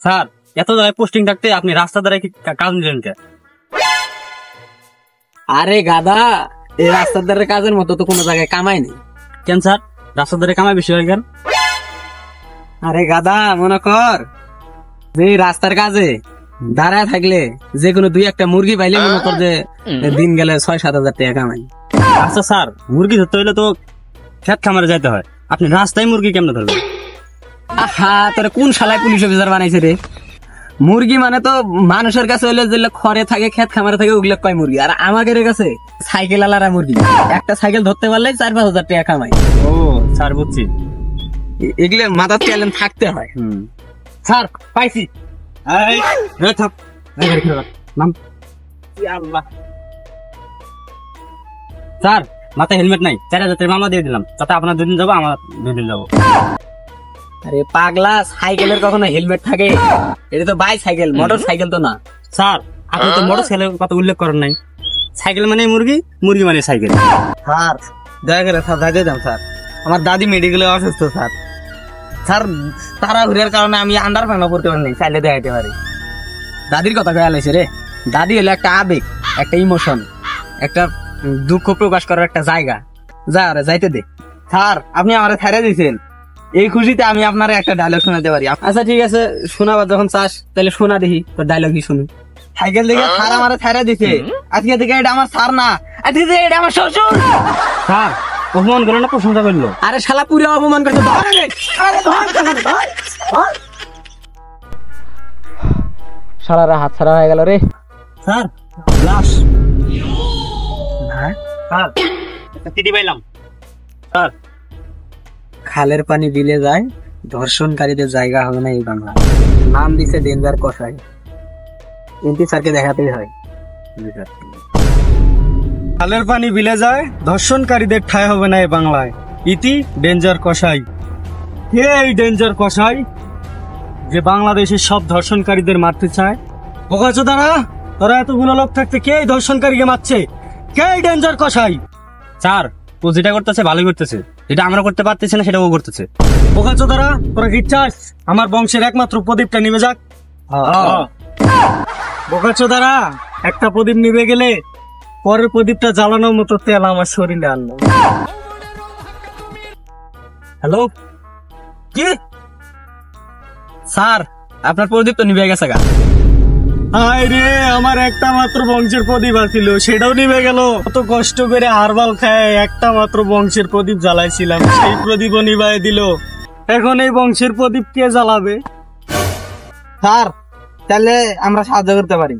Sir এত জায়গায় posting থাকতে আপনি রাস্তা দ্বারা কি কাজ নিলেন কে? আরে গাদা, এই রাস্তার ধারে কাজের মতো তো কোনো জায়গায় কামাই নেই। কেন স্যার, রাস্তার ধারে কামাই বেশি হয় কেন? আরে গাদা, মনে কর যে রাস্তার কাজে দাঁড়ায় থাকলে যে কোনো 2-1টা মুরগি পাইলে মনে কর যে দিন গেলে 6-7 হাজার টাকা কামাই। আচ্ছা স্যার, মুরগি ধরতে হইলে তো খেত খামারে যাইতে হয়, আপনি রাস্তায় মুরগি কেমনে ধরবেন? আহা, তোরা কোন শালায় পুলিশ অফিসার বানাইছে রে? মুরগি মানে তো মানুষের কাছে হইলে যেগুলো খড়ে থাকে, খেত খামারে থাকে, ওগুলো কয় মুরগি। আর আমাদের কাছে সাইকেল আলারা মুরগি, একটা সাইকেল ধরতে পারলে 4-5 হাজার টাকা কামাই। ও স্যার, বুঝছি। এগুলো মাথার ট্যালেন্ট থাকতে হয়। স্যার পাইছি। স্যার মাথায় হেলমেট নাই, 4,000 মামলা দিয়ে দিলাম, তাতে আপনার 2 দিন যাবো, আমার 2 দিন যাবো। আরে পাগলা, সাইকেলের কখনো হেলমেট থাকে? এটা তো বাইসাইকেল, মোটর সাইকেল তো না। স্যার আপনি তো মোটর সাইকেলের কথা উল্লেখ করেন নাই। সাইকেল মানে মুরগি, মুরগি মানে সাইকেল। স্যার দয়া করে স্যার যাইতে দাম স্যার, আমার দাদি মেডিকেলে অসুস্থ স্যার। স্যার তাড়াহুড়োর কারণে আমি আন্ডার প্যান্টও পরতে পারিনি, চাইলে দেখাইতে পারি। দাদির কথা কয়া লাইছে রে। দাদি হলো একটা আবেগ, একটা ইমোশন, একটা দুঃখ প্রকাশ করার একটা জায়গা। যা রে, যাইতে দে। স্যার আপনি আমারে ছাড়া দিয়েছেন, এই খুশিতে আমি আপনার একটা ডায়লগ শোনাতে পারি। আচ্ছা ঠিক আছে, শোনাবার যখন চাস তাহলে শোনা, দেখি তোর ডায়লগই শুনি। সাইকেল দেখে স্যার আমারে ছাড়া দিছে, আজকে থেকে এটা আমার স্যার না, আজকে থেকে এটা আমার শ্বশুর। স্যার অপমান করলো না প্রশংসা করলো? আরে শালা পুরো অপমান করছে। শালারা হাত ছাড়া হয়ে গেল রে। স্যার লাশ। স্যার একটা চিঠি পাইলাম। স্যার খালের পানি বিলে যায়, ধর্ষণকারীদের জায়গা হবে না এই বাংলা। নাম দিছে ডেঞ্জার কসাই। এমপি স্যারকে দেখাতেই হয়। খালের পানি বিলে যায়, ধর্ষণকারীদের ঠাঁই হবে না এই বাংলায়। ইতি ডেঞ্জার কসাই। কে এই ডেঞ্জার কসাই যে বাংলাদেশের সব ধর্ষণকারীদের মারতে চায়? বোকাচোদারা, তোরা এতগুলো লোক থাকতে কে এই ধর্ষণকারীকে মারছে? কে এই ডেঞ্জার কসাই? স্যার ও যেটা করতেছে ভালোই করতেছে, যেটা আমরা করতে পারতেছি না সেটা ও করতেছে। বোকাচোদারা, তোরা কি চাস আমার বংশের একমাত্র প্রদীপটা নিভে যাক? বোকাচোদারা, একটা প্রদীপ নিভে গেলে পরের প্রদীপটা জ্বালানোর মতো তেল আমার শরীরে আনলো। হ্যালো, কি স্যার আপনার প্রদীপ তো নিভে গেছে গা। হায় রে, আমার একটা মাত্র বংশের প্রদীপ আছিল, সেটাও নিভে গেল। কত কষ্ট করে হারবাল খায় একটা মাত্র বংশের প্রদীপ জ্বালাইছিলাম, সেই প্রদীপও নিভাই দিল। এখন এই বংশের প্রদীপ কে জ্বালাবে? স্যার তাহলে আমরা সাহায্য করতে পারি।